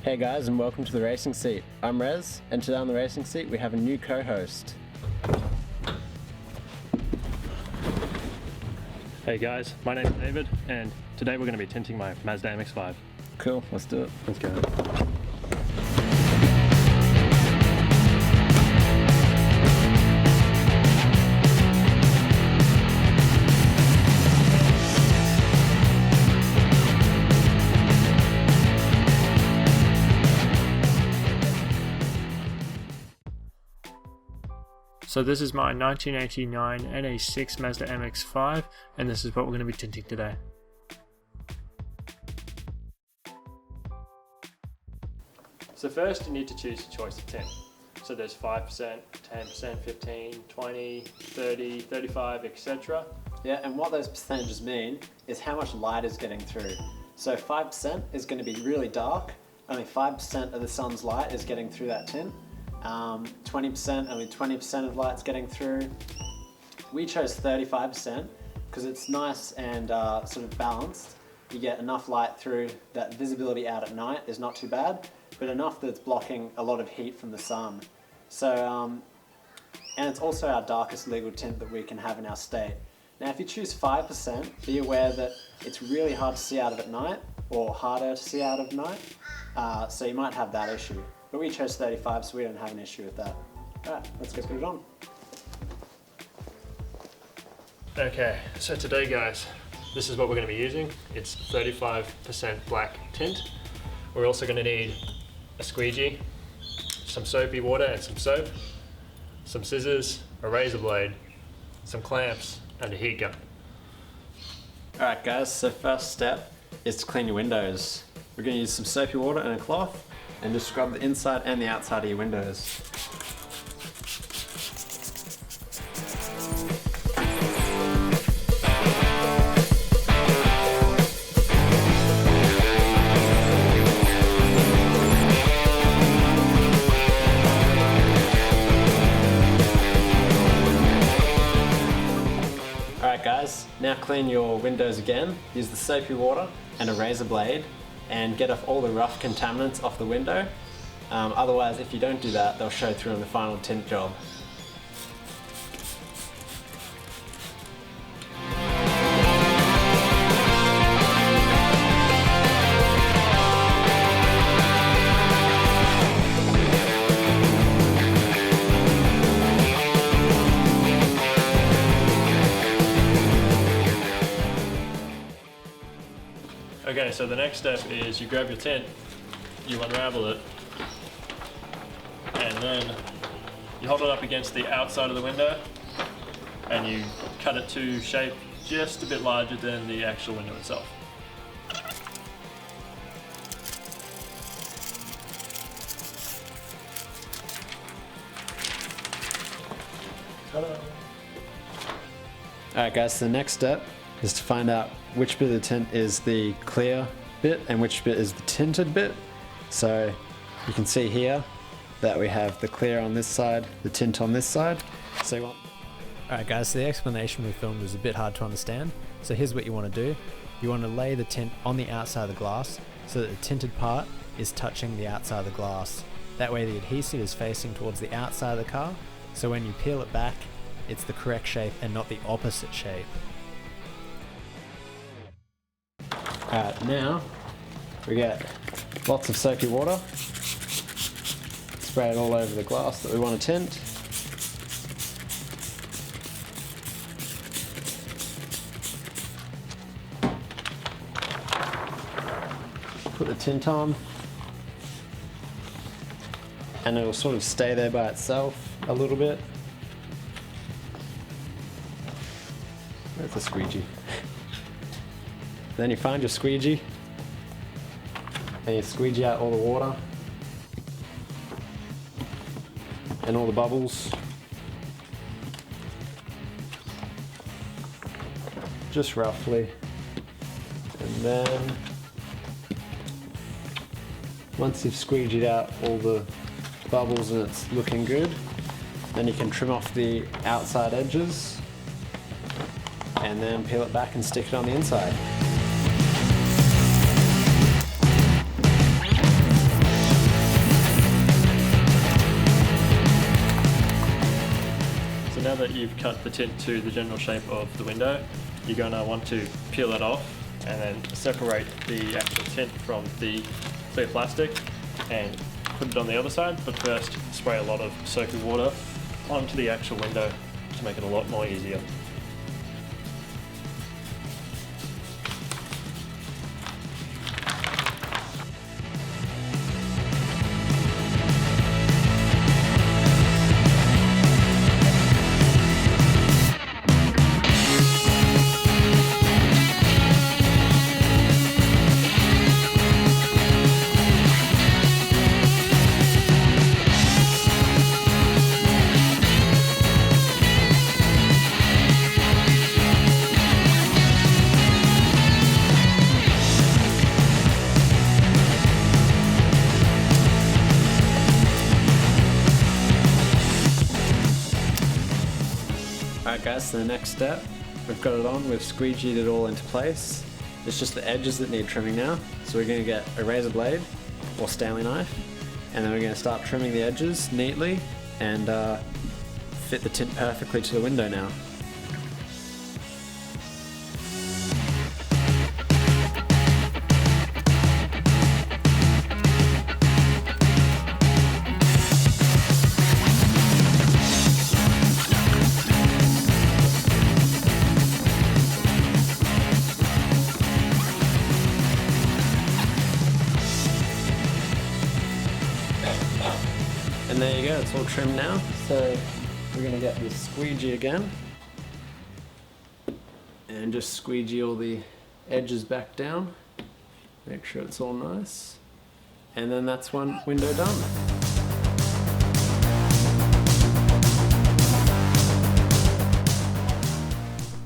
Hey guys, and welcome to the Racing Seat. I'm Rez, and today on the Racing Seat we have a new co-host. Hey guys, my name's David, and today we're going to be tinting my Mazda MX-5. Cool, let's do it. Let's go. So this is my 1989 NA6 Mazda MX-5, and this is what we're going to be tinting today. So first you need to choose your choice of tint. So there's 5%, 10%, 15, 20, 30, 35, etc. Yeah, and what those percentages mean is how much light is getting through. So 5% is going to be really dark, only 5% of the sun's light is getting through that tint. 20%, only 20% of light's getting through. We chose 35% because it's nice and sort of balanced. You get enough light through that visibility out at night is not too bad, but enough that it's blocking a lot of heat from the sun. So, and it's also our darkest legal tint that we can have in our state. Now, if you choose 5%, be aware that it's really hard to see out of at night, or harder to see out of night, so you might have that issue. But we chose 35, so we don't have an issue with that. Alright, let's go put it on. Okay, so today guys, this is what we're going to be using. It's 35% black tint. We're also going to need a squeegee, some soapy water and some soap, some scissors, a razor blade, some clamps, and a heat gun. Alright guys, so first step is to clean your windows. We're going to use some soapy water and a cloth and just scrub the inside and the outside of your windows. Alright guys, now clean your windows again. Use the soapy water and a razor blade and get off all the rough contaminants off the window. Otherwise, if you don't do that, they'll show through on the final tint job. Okay, so the next step is you grab your tint, you unravel it, and then you hold it up against the outside of the window and you cut it to shape just a bit larger than the actual window itself. Ta-da! Alright guys, so the next step is to find out which bit of the tint is the clear bit and which bit is the tinted bit. So you can see here that we have the clear on this side, the tint on this side. So you want... Alright guys, so the explanation we filmed was a bit hard to understand. So here's what you want to do. You want to lay the tint on the outside of the glass so that the tinted part is touching the outside of the glass. That way the adhesive is facing towards the outside of the car, so when you peel it back, it's the correct shape and not the opposite shape. Alright, now we get lots of soapy water. Spray it all over the glass that we want to tint. Put the tint on, and it'll sort of stay there by itself a little bit. Where's the squeegee? Then you find your squeegee and you squeegee out all the water and all the bubbles. Just roughly. And then once you've squeegeed out all the bubbles and it's looking good, then you can trim off the outside edges and then peel it back and stick it on the inside. you've cut the tint to the general shape of the window, you're going to want to peel it off and then separate the actual tint from the clear plastic and put it on the other side, but first spray a lot of soapy water onto the actual window to make it a lot more easier. Alright guys, so the next step, we've got it on, we've squeegeed it all into place. It's just the edges that need trimming now. So we're going to get a razor blade or Stanley knife, and then we're going to start trimming the edges neatly and fit the tint perfectly to the window now. And there you go, it's all trimmed now. So we're gonna get the squeegee again and just squeegee all the edges back down. Make sure it's all nice. And then that's one window done.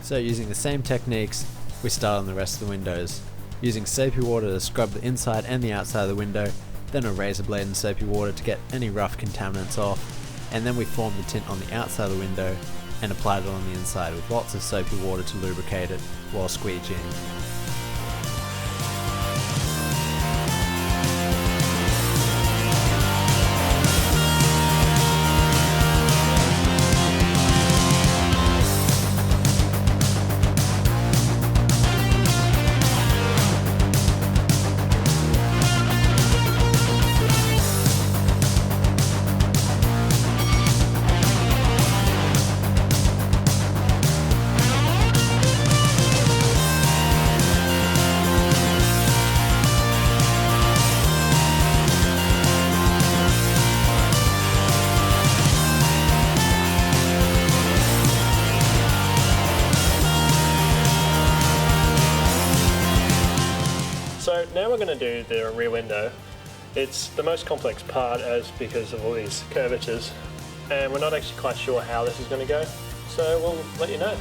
So using the same techniques, we start on the rest of the windows. Using soapy water to scrub the inside and the outside of the window, then a razor blade and soapy water to get any rough contaminants off, and then we form the tint on the outside of the window and applied it on the inside with lots of soapy water to lubricate it while squeegeeing. So now we're going to do the rear window. It's the most complex part because of all these curvatures, and we're not actually quite sure how this is going to go, so we'll let you know.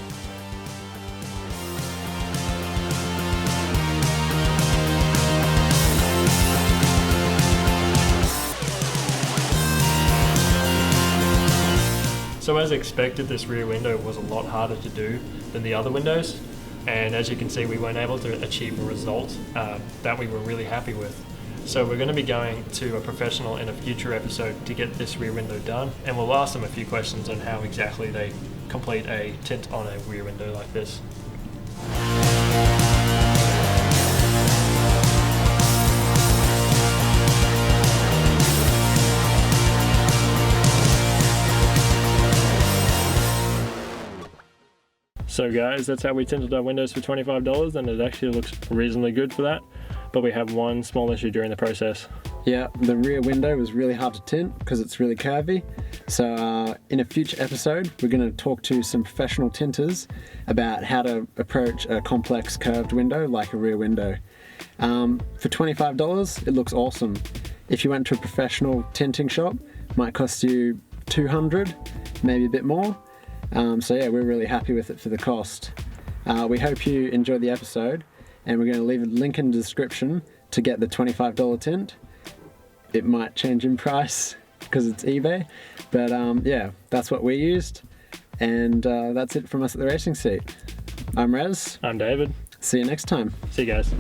So as expected, this rear window was a lot harder to do than the other windows, and as you can see, we weren't able to achieve a result that we were really happy with. So we're going to be going to a professional in a future episode to get this rear window done, and we'll ask them a few questions on how exactly they complete a tint on a rear window like this. So guys, that's how we tinted our windows for $25, and it actually looks reasonably good for that, but we have one small issue during the process. Yeah, the rear window was really hard to tint because it's really curvy. So in a future episode, we're going to talk to some professional tinters about how to approach a complex curved window like a rear window. For $25, it looks awesome. If you went to a professional tinting shop, it might cost you $200, maybe a bit more. So yeah, we're really happy with it for the cost. We hope you enjoyed the episode, and we're going to leave a link in the description to get the $25 tint. It might change in price because it's eBay, but yeah, that's what we used, and that's it from us at the Racing Seat. I'm Rez. I'm David. See you next time. See you guys.